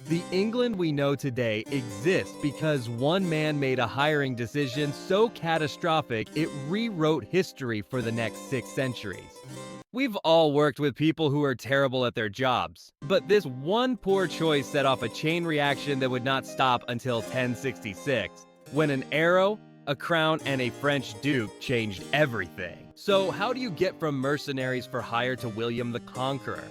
The England we know today exists because one man made a hiring decision so catastrophic it rewrote history for the next 6 centuries. We've all worked with people who are terrible at their jobs, but this one poor choice set off a chain reaction that would not stop until 1066, when an arrow, a crown, and a French duke changed everything. So how do you get from mercenaries for hire to William the Conqueror?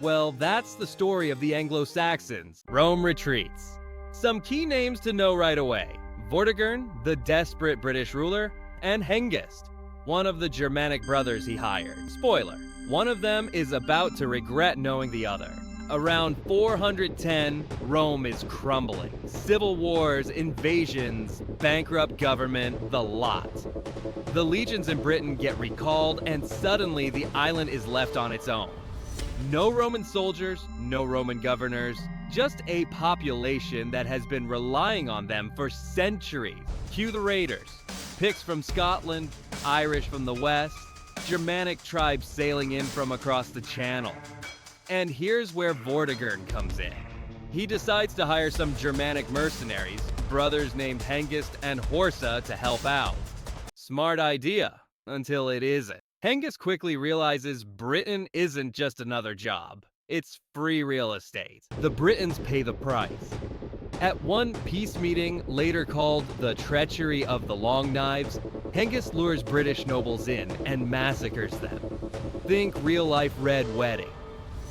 Well, that's the story of the Anglo Saxons. Rome retreats. Some key names to know right away: Vortigern, the desperate British ruler, and Hengist, one of the Germanic brothers he hired. Spoiler, one of them is about to regret knowing the other. Around 410, Rome is crumbling. Civil wars, invasions, bankrupt government, the lot. The legions in Britain get recalled, and suddenly the island is left on its own. No Roman soldiers, no Roman governors, just a population that has been relying on them for centuries. Cue the raiders. Picts from Scotland, Irish from the west, Germanic tribes sailing in from across the channel. And here's where Vortigern comes in. He decides to hire some Germanic mercenaries, brothers named Hengist and Horsa, to help out. Smart idea, until it isn't. Hengist quickly realizes Britain isn't just another job. It's free real estate. The Britons pay the price. At one peace meeting, later called the Treachery of the Long Knives, Hengist lures British nobles in and massacres them. Think real-life Red Wedding.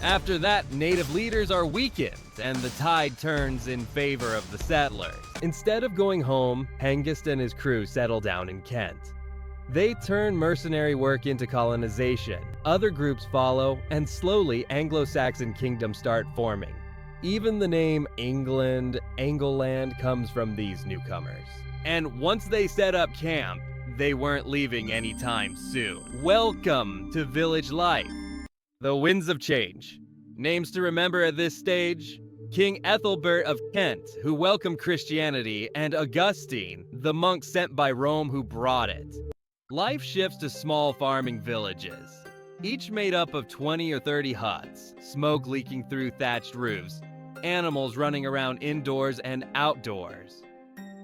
After that, native leaders are weakened, and the tide turns in favor of the settlers. Instead of going home, Hengist and his crew settle down in Kent. They turn mercenary work into colonization. Other groups follow, and slowly Anglo-Saxon kingdoms start forming. Even the name England, Angleland, comes from these newcomers. And once they set up camp, they weren't leaving anytime soon. Welcome to village life. The winds of change. Names to remember at this stage: King Ethelbert of Kent, who welcomed Christianity, and Augustine, the monk sent by Rome who brought it. Life shifts to small farming villages, each made up of 20 or 30 huts, smoke leaking through thatched roofs, animals running around indoors and outdoors.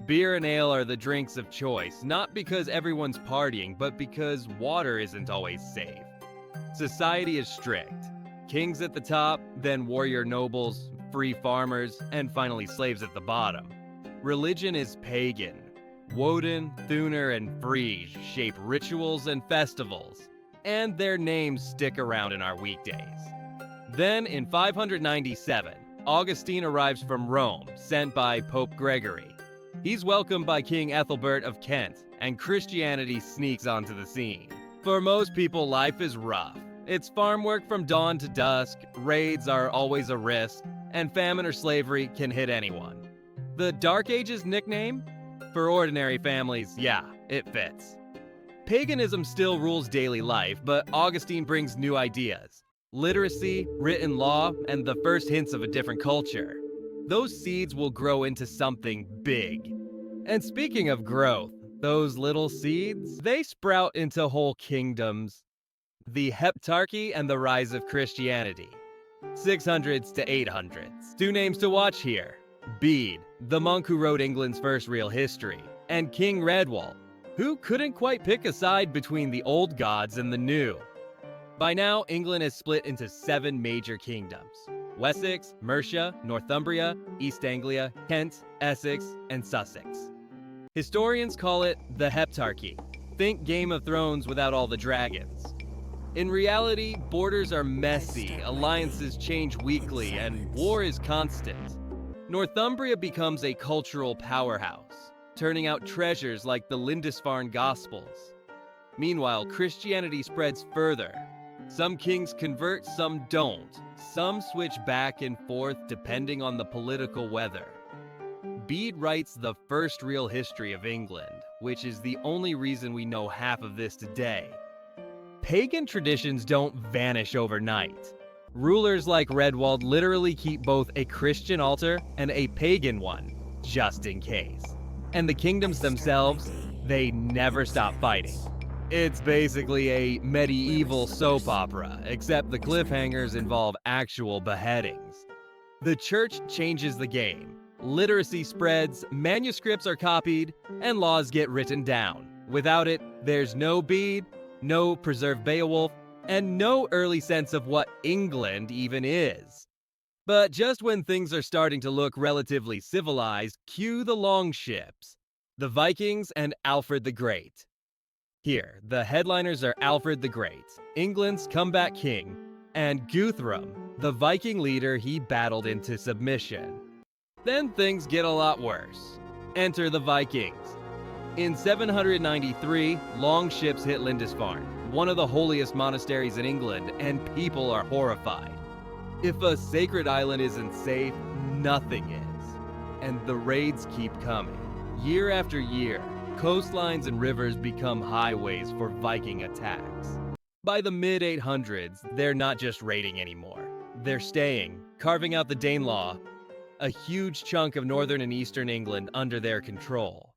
Beer and ale are the drinks of choice, not because everyone's partying, but because water isn't always safe. Society is strict. Kings at the top, then warrior nobles, free farmers, and finally slaves at the bottom. Religion is pagan. Woden, Thuner, and Frege shape rituals and festivals, and their names stick around in our weekdays. Then, in 597, Augustine arrives from Rome, sent by Pope Gregory. He's welcomed by King Ethelbert of Kent, and Christianity sneaks onto the scene. For most people, life is rough. It's farm work from dawn to dusk, raids are always a risk, and famine or slavery can hit anyone. The Dark Ages nickname? For ordinary families, yeah, it fits. Paganism still rules daily life, but Augustine brings new ideas: literacy, written law, and the first hints of a different culture. Those seeds will grow into something big. And speaking of growth, those little seeds, they sprout into whole kingdoms. The Heptarchy and the rise of Christianity. 600s to 800s. Two names to watch here: Bede, the monk who wrote England's first real history, and King Redwald, who couldn't quite pick a side between the old gods and the new. By now, England is split into 7 major kingdoms: Wessex, Mercia, Northumbria, East Anglia, Kent, Essex, and Sussex. Historians call it the Heptarchy. Think Game of Thrones without all the dragons. In reality, borders are messy, alliances change weekly, and war is constant. Northumbria becomes a cultural powerhouse, turning out treasures like the Lindisfarne Gospels. Meanwhile, Christianity spreads further. Some kings convert, some don't. Some switch back and forth depending on the political weather. Bede writes the first real history of England, which is the only reason we know half of this today. Pagan traditions don't vanish overnight. Rulers like Redwald literally keep both a Christian altar and a pagan one, just in case. And the kingdoms themselves, they never stop fighting. It's basically a medieval soap opera, except the cliffhangers involve actual beheadings. The church changes the game. Literacy spreads, manuscripts are copied, and laws get written down. Without it, there's no Bede, no preserved Beowulf, and no early sense of what England even is. But just when things are starting to look relatively civilized, cue the longships, the Vikings and Alfred the Great. Here, the headliners are Alfred the Great, England's comeback king, and Guthrum, the Viking leader he battled into submission. Then things get a lot worse. Enter the Vikings. In 793, longships hit Lindisfarne, one of the holiest monasteries in England, and people are horrified. If a sacred island isn't safe, nothing is. And the raids keep coming. Year after year, coastlines and rivers become highways for Viking attacks. By the mid-800s, they're not just raiding anymore. They're staying, carving out the Danelaw, a huge chunk of northern and eastern England under their control.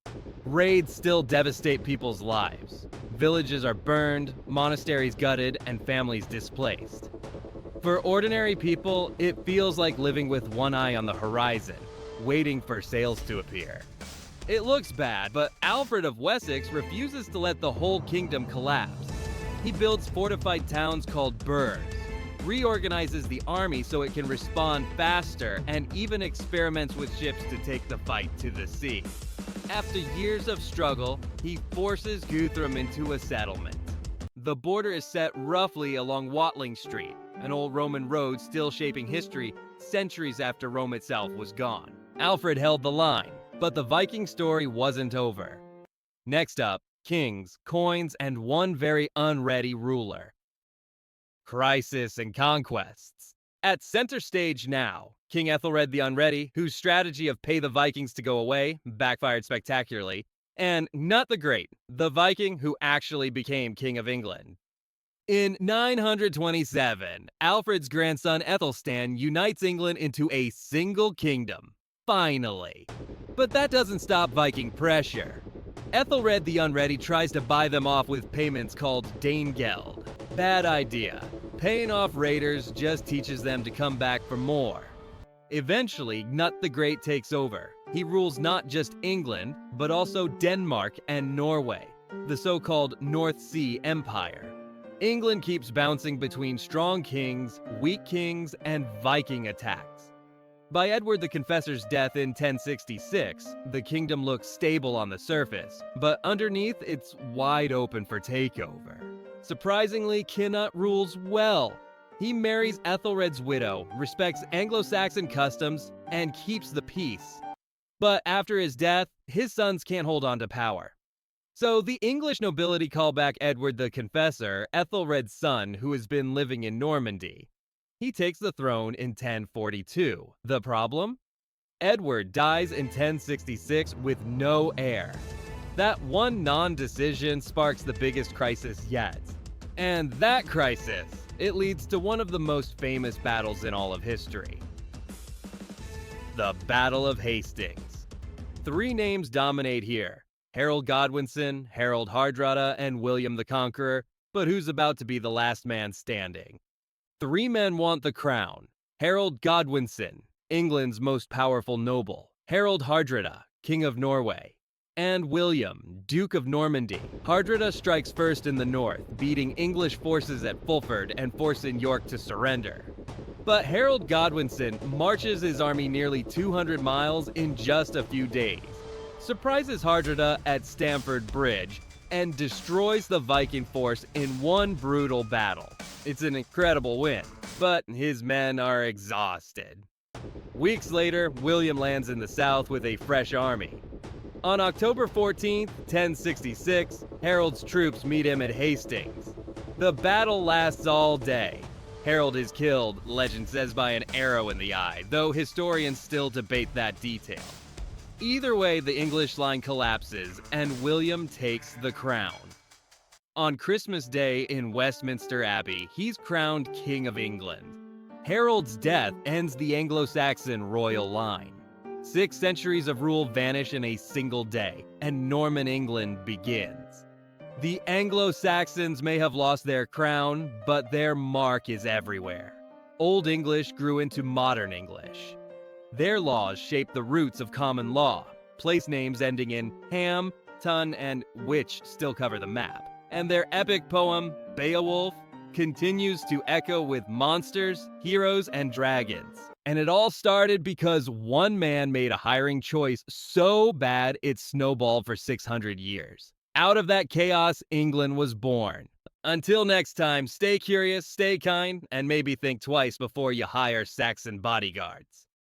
Raids still devastate people's lives. Villages are burned, monasteries gutted, and families displaced. For ordinary people, it feels like living with one eye on the horizon, waiting for sails to appear. It looks bad, but Alfred of Wessex refuses to let the whole kingdom collapse. He builds fortified towns called burghs, reorganizes the army so it can respond faster, and even experiments with ships to take the fight to the sea. After years of struggle, he forces Guthrum into a settlement. The border is set roughly along Watling Street, an old Roman road still shaping history centuries after Rome itself was gone. Alfred held the line, but the Viking story wasn't over. Next up, kings, coins, and one very unready ruler. Crisis and conquests. At center stage now, King Ethelred the Unready, whose strategy of pay the Vikings to go away backfired spectacularly, and Nut the Great, the Viking who actually became King of England. In 927, Alfred's grandson Ethelstan unites England into a single kingdom. Finally. But that doesn't stop Viking pressure. Ethelred the Unready tries to buy them off with payments called Danegeld. Bad idea. Paying off raiders just teaches them to come back for more. Eventually, Nut the Great takes over. He rules not just England, but also Denmark and Norway, the so-called North Sea Empire. England keeps bouncing between strong kings, weak kings, and Viking attacks. By Edward the Confessor's death in 1066, the kingdom looks stable on the surface, but underneath it's wide open for takeover. Surprisingly, Cnut rules well. He marries Ethelred's widow, respects Anglo Saxon customs, and keeps the peace. But after his death, his sons can't hold on to power. So the English nobility call back Edward the Confessor, Ethelred's son, who has been living in Normandy. He takes the throne in 1042. The problem? Edward dies in 1066 with no heir. That one non-decision sparks the biggest crisis yet. And that crisis, it leads to one of the most famous battles in all of history. The Battle of Hastings. 3 names dominate here. Harold Godwinson, Harold Hardrada, and William the Conqueror, but who's about to be the last man standing? 3 men want the crown. Harold Godwinson, England's most powerful noble. Harold Hardrada, King of Norway. And William, Duke of Normandy. Hardrada strikes first in the north, beating English forces at Fulford and forcing York to surrender. But Harold Godwinson marches his army nearly 200 miles in just a few days, surprises Hardrada at Stamford Bridge, and destroys the Viking force in one brutal battle. It's an incredible win, but his men are exhausted. Weeks later, William lands in the south with a fresh army. On October 14th, 1066, Harold's troops meet him at Hastings. The battle lasts all day. Harold is killed, legend says, by an arrow in the eye, though historians still debate that detail. Either way, the English line collapses, and William takes the crown. On Christmas Day in Westminster Abbey, he's crowned King of England. Harold's death ends the Anglo-Saxon royal line. 6 centuries of rule vanish in a single day, and Norman England begins. The Anglo-Saxons may have lost their crown, but their mark is everywhere. Old English grew into modern English. Their laws shaped the roots of common law. Place names ending in ham, ton, and witch still cover the map. And their epic poem, Beowulf, continues to echo with monsters, heroes, and dragons. And it all started because one man made a hiring choice so bad it snowballed for 600 years. Out of that chaos, England was born. Until next time, stay curious, stay kind, and maybe think twice before you hire Saxon bodyguards.